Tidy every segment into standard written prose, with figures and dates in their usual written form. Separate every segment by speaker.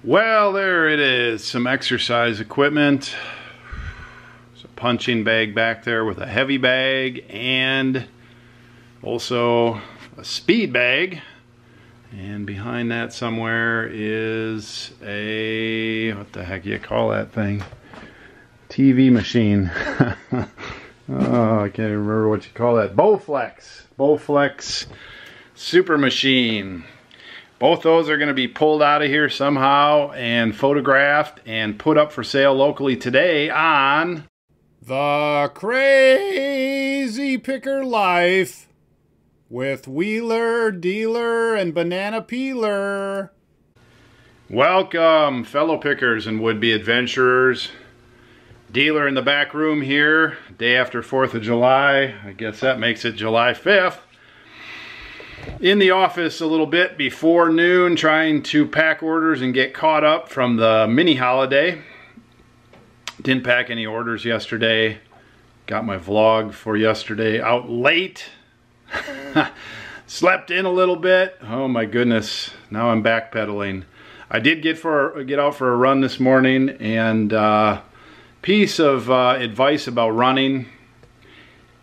Speaker 1: Well, there it is, some exercise equipment. There's a punching bag back there with a heavy bag and also a speed bag. And behind that somewhere is a, what the heck do you call that thing? TV machine. Oh, I can't even remember what you call that. Bowflex super machine. Both those are going to be pulled out of here somehow and photographed and put up for sale locally today on The Crazy Picker Life with Wheeler, Dealer, and Banana Peeler. Welcome, fellow pickers and would-be adventurers. Dealer in the back room here, day after 4th of July. I guess that makes it July 5th. In the office a little bit before noon, trying to pack orders and get caught up from the mini holiday. Didn't pack any orders yesterday. Got my vlog for yesterday out late. Slept in a little bit. Oh my goodness, now I'm backpedaling. I did get out for a run this morning, and piece of advice about running: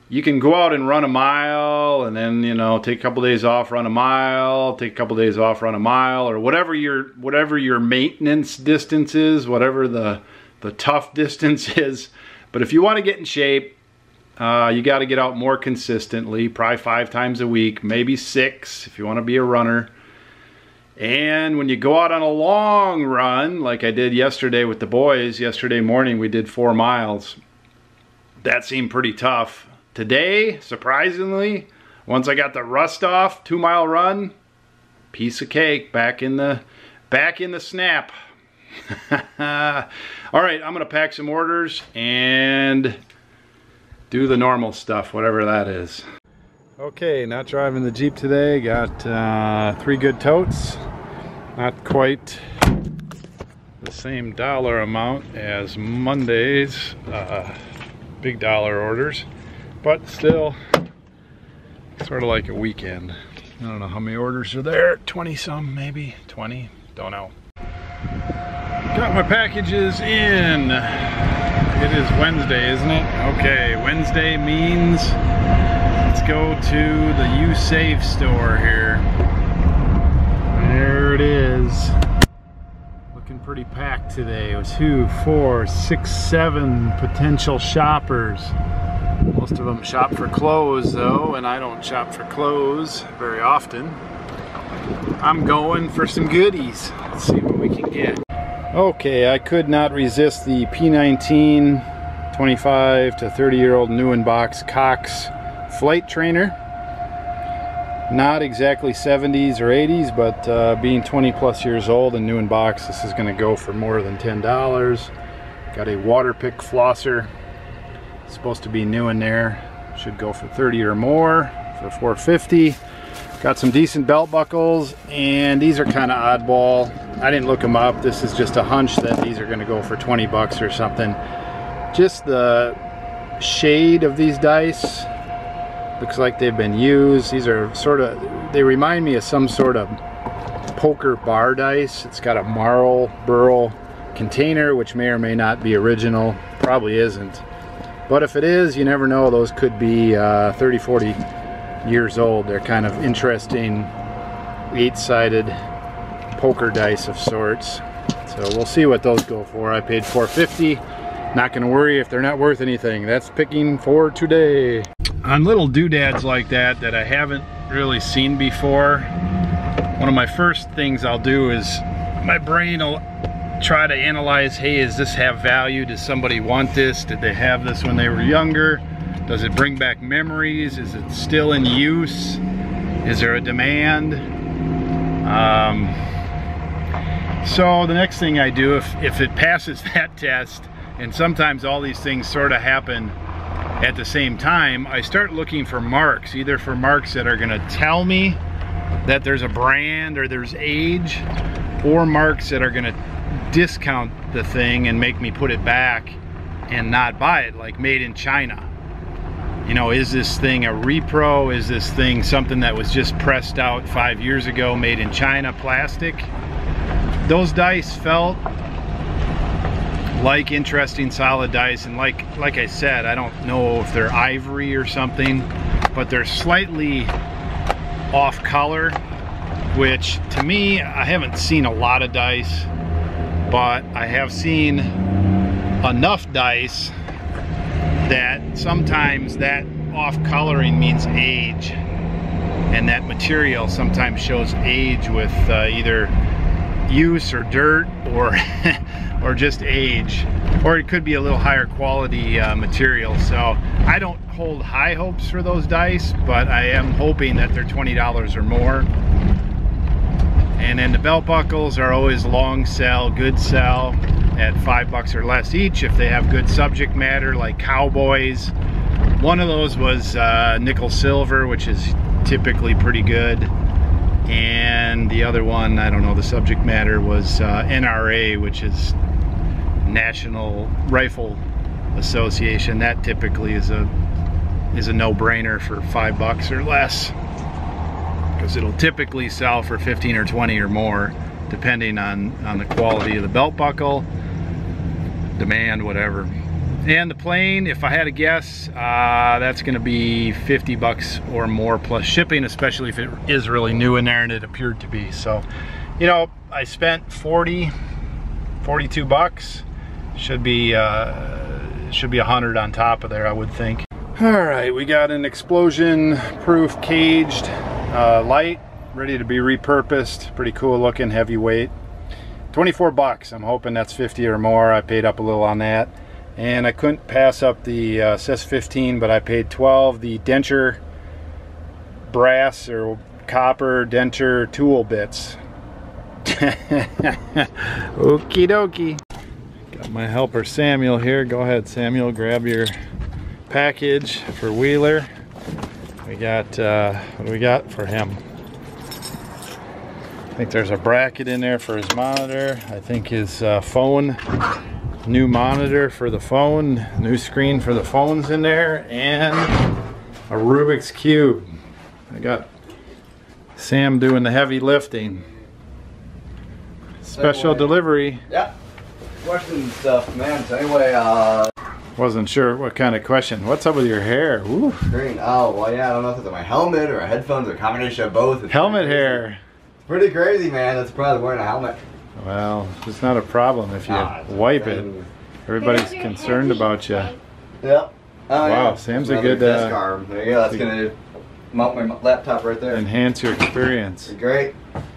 Speaker 1: you can go out and run a mile and then, you know, take a couple days off, run a mile, take a couple days off, run a mile, or whatever your maintenance distance is, whatever the tough distance is. But if you want to get in shape, you got to get out more consistently, probably 5 times a week, maybe 6 if you want to be a runner. And when you go out on a long run, like I did yesterday with the boys, yesterday morning we did 4 miles. That seemed pretty tough. Today, surprisingly, once I got the rust off, 2-mile run, piece of cake, back in the snap. All right, I'm gonna pack some orders and do the normal stuff, whatever that is. Okay, not driving the Jeep today. Got 3 good totes. Not quite the same dollar amount as Monday's big dollar orders, but still sort of like a weekend. I don't know how many orders are there, 20 some, maybe 20, don't know. Got my packages in. It is Wednesday, isn't it? Okay, Wednesday means let's go to the U-Save store here. There it is. Looking pretty packed today. It was 2, 4, 6, 7 potential shoppers. Most of them shop for clothes though, and I don't shop for clothes very often. I'm going for some goodies. Let's see what we can get. Okay, I could not resist the P19 25 to 30-year-old new in box Cox flight trainer. Not exactly 70s or 80s, but being 20 plus years old and new in box, this is going to go for more than $10. Got a water pick flosser. It's supposed to be new in there. Should go for 30 or more for $4.50. Got some decent belt buckles, and these are kind of oddball. I didn't look them up. This is just a hunch that these are going to go for 20 bucks or something. Just the shade of these dice looks like they've been used. These are sort of, they remind me of some sort of poker bar dice. It's got a Marlboro container, which may or may not be original. Probably isn't. But if it is, you never know. Those could be 30, 40 years old. They're kind of interesting 8-sided poker dice of sorts. So we'll see what those go for. I paid $4.50. Not gonna worry if they're not worth anything. That's picking for today. On little doodads like that I haven't really seen before, one of my first things I'll do is my brain will try to analyze, hey, does this have value? Does somebody want this? Did they have this when they were younger? Does it bring back memories? Is it still in use? Is there a demand? So the next thing I do, if it passes that test, and sometimes all these things sort of happen at the same time, I start looking for marks, either for marks that are gonna tell me that there's a brand or there's age, or marks that are gonna discount the thing and make me put it back and not buy it, like made in China. You know, is this thing a repro? Is this thing something that was just pressed out 5 years ago, made in China, plastic? those dice felt like interesting solid dice, and like I said, I don't know if they're ivory or something, but they're slightly off color, which to me, I haven't seen a lot of dice, but I have seen enough dice that sometimes that off coloring means age, and that material sometimes shows age with either use or dirt or or just age, or it could be a little higher quality material. So I don't hold high hopes for those dice, but I am hoping that they're $20 or more. And then the belt buckles are always long sell, good sell at $5 or less each if they have good subject matter, like cowboys. One of those was nickel silver, which is typically pretty good. And the other one, I don't know, the subject matter was NRA, which is National Rifle Association. That typically is a no-brainer for $5 or less, because it'll typically sell for 15 or 20 or more, depending on the quality of the belt buckle, demand, whatever. And the plane, if I had to guess, that's going to be $50 or more plus shipping, especially if it is really new in there, and it appeared to be. So, you know, I spent 42 bucks. Should be 100 on top of there, I would think. All right, we got an explosion-proof caged light ready to be repurposed. Pretty cool looking, heavyweight. 24 bucks. I'm hoping that's 50 or more. I paid up a little on that. And I couldn't pass up the says 15, but I paid 12. The denture brass or copper denture tool bits. Okie dokie. Got my helper Samuel here. Go ahead, Samuel, grab your package for Wheeler. We got, what do we got for him? I think there's a bracket in there for his monitor. I think his phone. New monitor for the phone, new screen for the phone's in there, and a Rubik's Cube. I got Sam doing the heavy lifting. Special delivery.
Speaker 2: Yeah. Question stuff, man. So anyway,
Speaker 1: wasn't sure what kind of question. What's up with your hair? Ooh.
Speaker 2: Green. Oh, well, yeah, I don't know if it's my helmet or headphones or a combination of both. It's
Speaker 1: helmet hair.
Speaker 2: It's pretty crazy, man. That's probably wearing a helmet.
Speaker 1: Well, it's not a problem if you wipe it. Everybody's concerned about you.
Speaker 2: Yep.
Speaker 1: Oh, wow, yeah. Sam's a good
Speaker 2: desk arm. There you go. That's gonna mount my laptop right there.
Speaker 1: Enhance your experience.
Speaker 2: Great.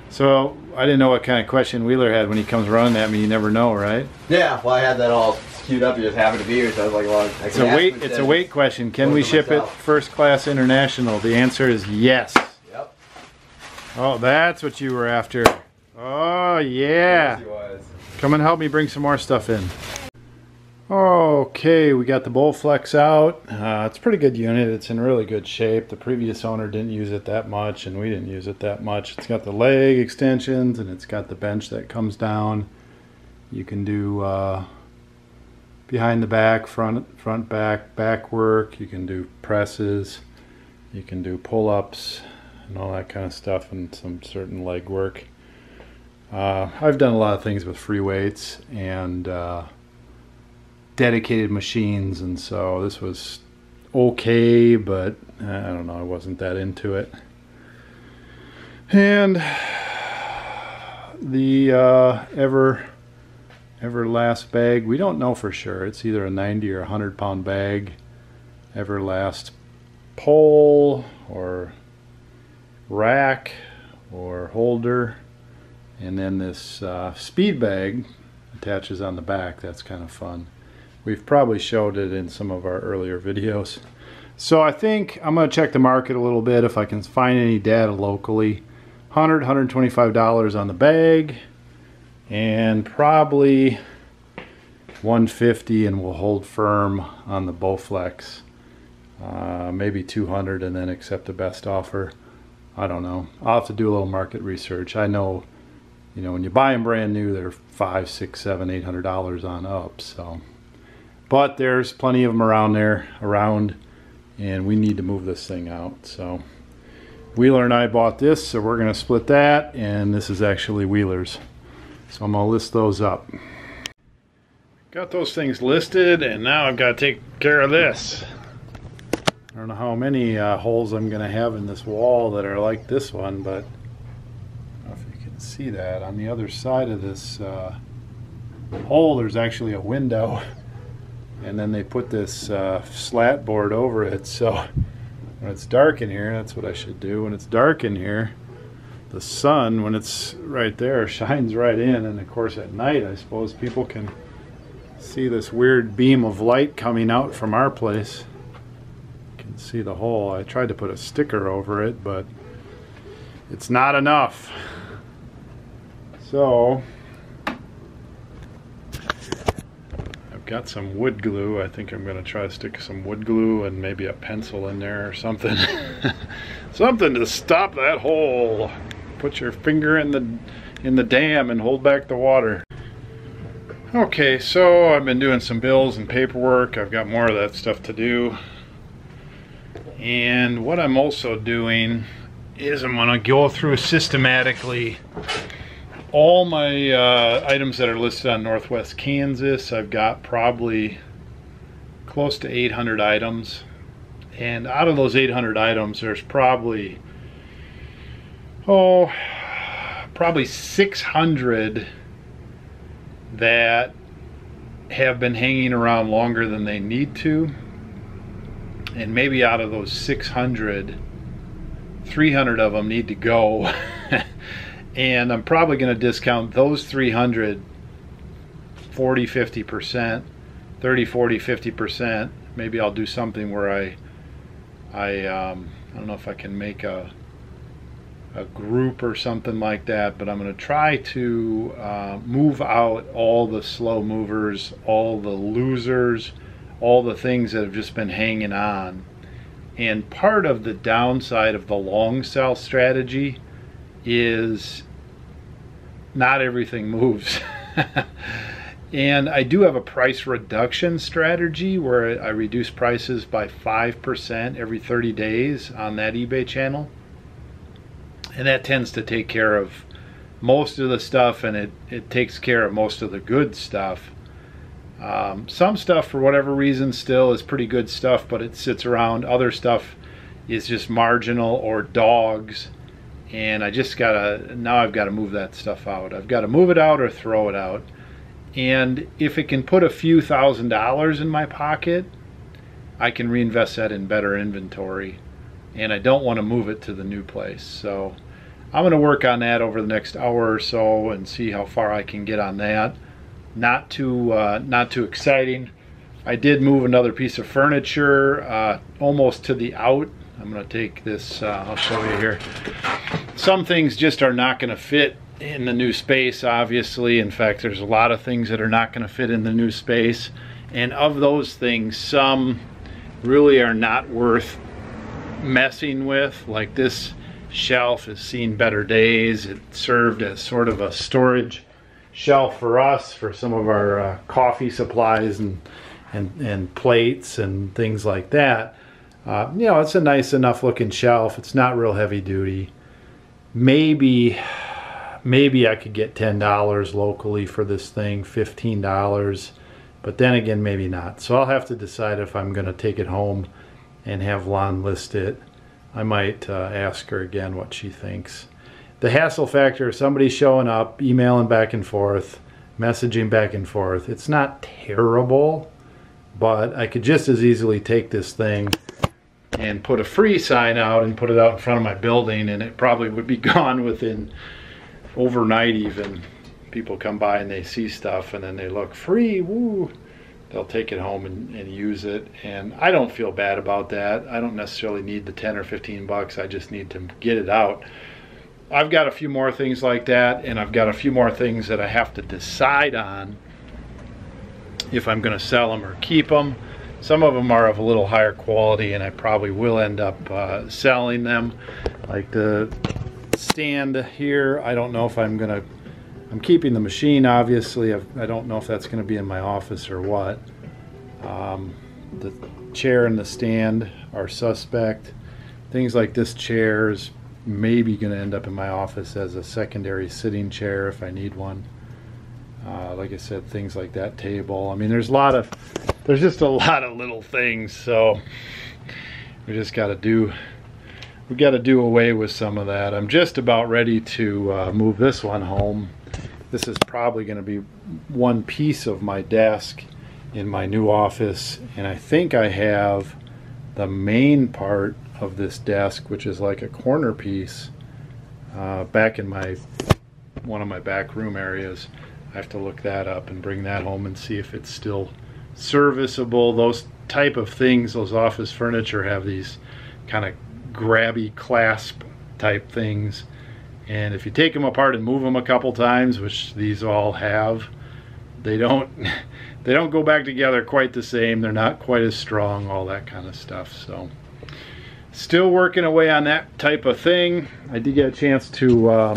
Speaker 1: So I didn't know what kind of question Wheeler had when he comes running at me. You never know, right?
Speaker 2: Yeah. Well, I had that all queued up. You just happened to be here, so I was like, well, I can
Speaker 1: it's a weight question. Can we ship it first class international? The answer is yes.
Speaker 2: Yep.
Speaker 1: Oh, that's what you were after. Oh yeah.
Speaker 2: Yes, he was.
Speaker 1: Come and help me bring some more stuff in. Okay, we got the Bowflex out. It's a pretty good unit. It's in really good shape. The previous owner didn't use it that much, and we didn't use it that much. It's got the leg extensions, and it's got the bench that comes down. You can do behind the back, front back work. You can do presses. You can do pull-ups and all that kind of stuff, and some certain leg work. I've done a lot of things with free weights and dedicated machines, and so this was okay, but I don't know, I wasn't that into it. And the Everlast bag, we don't know for sure. It's either a 90 or 100 pound bag. Everlast pole or rack or holder, and then this speed bag attaches on the back. That's kind of fun. We've probably showed it in some of our earlier videos. So I think I'm going to check the market a little bit if I can find any data locally. $100, $125 on the bag, and probably $150, and we'll hold firm on the Bowflex. Maybe $200 and then accept the best offer. I don't know. I'll have to do a little market research. I know, you know, when you buy them brand new, they're $500, $600, $700, $800 on up. So, but there's plenty of them around, and we need to move this thing out. So Wheeler and I bought this, so we're going to split that, and this is actually Wheeler's. So I'm going to list those up. Got those things listed, and now I've got to take care of this. I don't know how many holes I'm going to have in this wall that are like this one, but I don't know if you can see that. On the other side of this hole, there's actually a window, and then they put this slat board over it, so when it's dark in here, that's what I should do. When it's dark in here, the sun, when it's right there, shines right in, and of course at night, I suppose people can see this weird beam of light coming out from our place. You can see the hole. I tried to put a sticker over it, but it's not enough. So I've got some wood glue. I think I'm going to try to stick some wood glue and maybe a pencil in there or something. Something to stop that hole. Put your finger in the dam and hold back the water. Okay, so I've been doing some bills and paperwork. I've got more of that stuff to do. And what I'm also doing is I'm going to go through systematically all my items that are listed on Northwest Kansas. I've got probably close to 800 items. And out of those 800 items, there's probably 600 that have been hanging around longer than they need to, and maybe out of those 600, 300 of them need to go. And I'm probably going to discount those 300 40-50%, 30-40-50%. Maybe I'll do something where I don't know if I can make a group or something like that, but I'm going to try to move out all the slow movers, all the losers, all the things that have just been hanging on. And part of the downside of the long sell strategy is not everything moves. And I do have a price reduction strategy where I reduce prices by 5% every 30 days on that eBay channel. And that tends to take care of most of the stuff, and it takes care of most of the good stuff. Some stuff, for whatever reason, still is pretty good stuff, but it sits around. Other stuff is just marginal or dogs, and I just now I've got to move that stuff out. I've got to move it out or throw it out. And if it can put a few $1,000s in my pocket, I can reinvest that in better inventory. And I don't want to move it to the new place. So I'm going to work on that over the next hour or so and see how far I can get on that. Not too exciting. I did move another piece of furniture almost to the out. I'm going to take this, I'll show you here. Some things just are not going to fit in the new space, obviously. In fact, there's a lot of things that are not going to fit in the new space. And of those things, some really are not worth messing with. Like this shelf has seen better days. It served as sort of a storage shelf for us for some of our coffee supplies and plates and things like that. You know, it's a nice enough looking shelf. It's not real heavy duty. Maybe I could get $10 locally for this thing, $15, but then again, maybe not. So I'll have to decide if I'm going to take it home and have Lon list it. I might ask her again what she thinks. The hassle factor of somebody showing up, emailing back and forth, messaging back and forth, it's not terrible, but I could just as easily take this thing and put a free sign out and put it out in front of my building, and it probably would be gone within overnight even. People come by and they see stuff and then they look free, woo. They'll take it home and use it, and I don't feel bad about that. I don't necessarily need the 10 or 15 bucks. I just need to get it out. I've got a few more things like that, and I've got a few more things that I have to decide on if I'm going to sell them or keep them. Some of them are of a little higher quality, and I probably will end up selling them. Like the stand here, I don't know if I'm keeping the machine, obviously. I don't know if that's going to be in my office or what. The chair and the stand are suspect. Things like this chair is maybe going to end up in my office as a secondary sitting chair if I need one. Like I said, things like that table. I mean, there's just a lot of little things, so we just got to do away with some of that. I'm just about ready to move this one home. This is probably going to be one piece of my desk in my new office, and I think I have the main part of this desk, which is like a corner piece, back in one of my back room areas. I have to look that up and bring that home and see if it's still serviceable. Those type of things, those office furniture have these kind of grabby clasp type things, and if you take them apart and move them a couple times, which these all have, they don't go back together quite the same. They're not quite as strong, all that kind of stuff. So still working away on that type of thing. I did get a chance to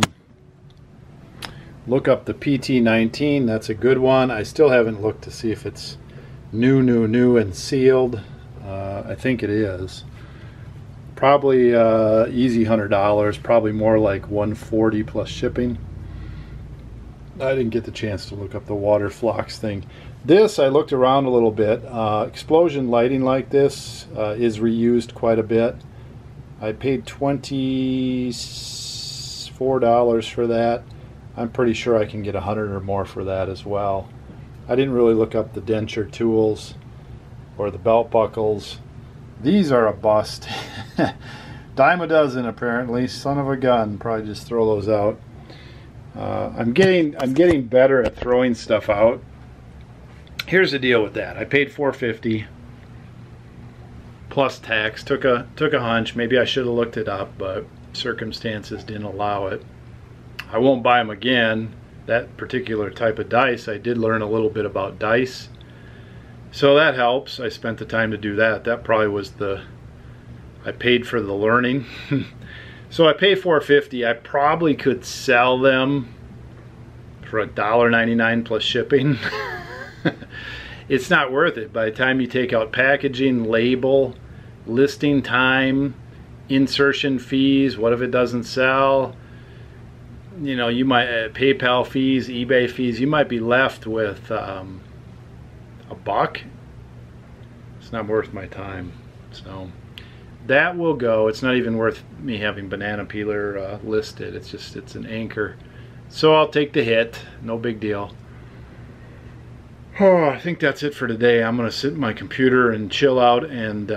Speaker 1: look up the PT19. That's a good one. I still haven't looked to see if it's new and sealed. I think it is. Probably easy $100, probably more like $140 plus shipping. I didn't get the chance to look up the water flux thing. This, I looked around a little bit. Explosion lighting like this is reused quite a bit. I paid $24 for that. I'm pretty sure I can get $100 or more for that as well. I didn't really look up the denture tools or the belt buckles. These are a bust. Dime a dozen apparently. Son of a gun. Probably just throw those out. I'm getting better at throwing stuff out. Here's the deal with that. I paid $4.50 plus tax. Took a hunch. Maybe I should have looked it up, but circumstances didn't allow it. I won't buy them again. That particular type of dice, I did learn a little bit about dice, so that helps. I spent the time to do that. That probably was I paid for the learning. So I paid $4.50. I probably could sell them for $1.99 plus shipping. It's not worth it. By the time you take out packaging, label, listing time, insertion fees, what if it doesn't sell? You know, you might PayPal fees, eBay fees, you might be left with $1. It's not worth my time. So that will go. It's not even worth me having banana peeler listed. It's an anchor. So I'll take the hit. No big deal. Oh, I think that's it for today. I'm going to sit in my computer and chill out and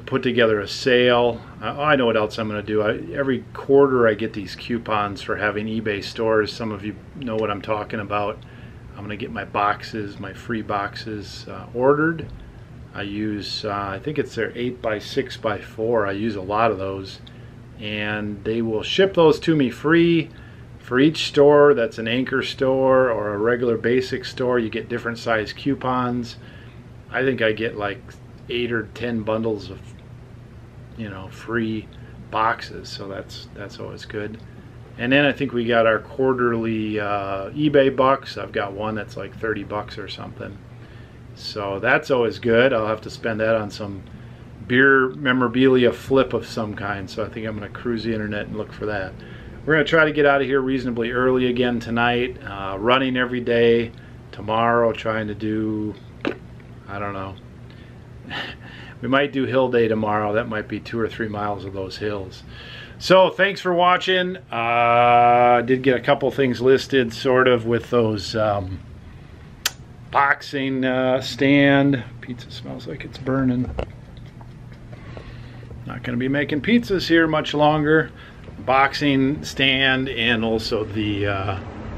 Speaker 1: put together a sale. I know what else I'm going to do. Every quarter I get these coupons for having eBay stores. Some of you know what I'm talking about. I'm going to get my boxes, my free boxes ordered. I use, I think it's their 8x6x4. I use a lot of those. And they will ship those to me free. For each store that's an anchor store or a regular basic store, you get different size coupons. I think I get like 8 or 10 bundles of, you know, free boxes, so that's always good. And then I think we got our quarterly eBay bucks. I've got one that's like $30 or something, so that's always good. I'll have to spend that on some beer memorabilia flip of some kind, so I think I'm going to cruise the internet and look for that. We're going to try to get out of here reasonably early again tonight. Running every day. Tomorrow trying to do, I don't know. We might do hill day tomorrow. That might be 2 or 3 miles of those hills. So thanks for watching. I did get a couple things listed sort of with those boxing stand. Pizza smells like it's burning. Not going to be making pizzas here much longer. Boxing stand and also the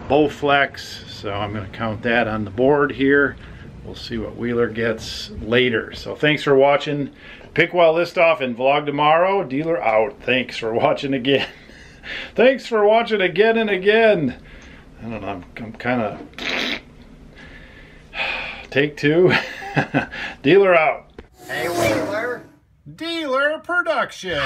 Speaker 1: Bowflex, so I'm going to count that on the board here. We'll see what Wheeler gets later. So thanks for watching. Pick Well List Off and vlog tomorrow. Dealer out. Thanks for watching again. Thanks for watching again and again. I don't know, I'm kind of take 2. Dealer out.
Speaker 2: Hey Wheeler.
Speaker 1: Dealer production.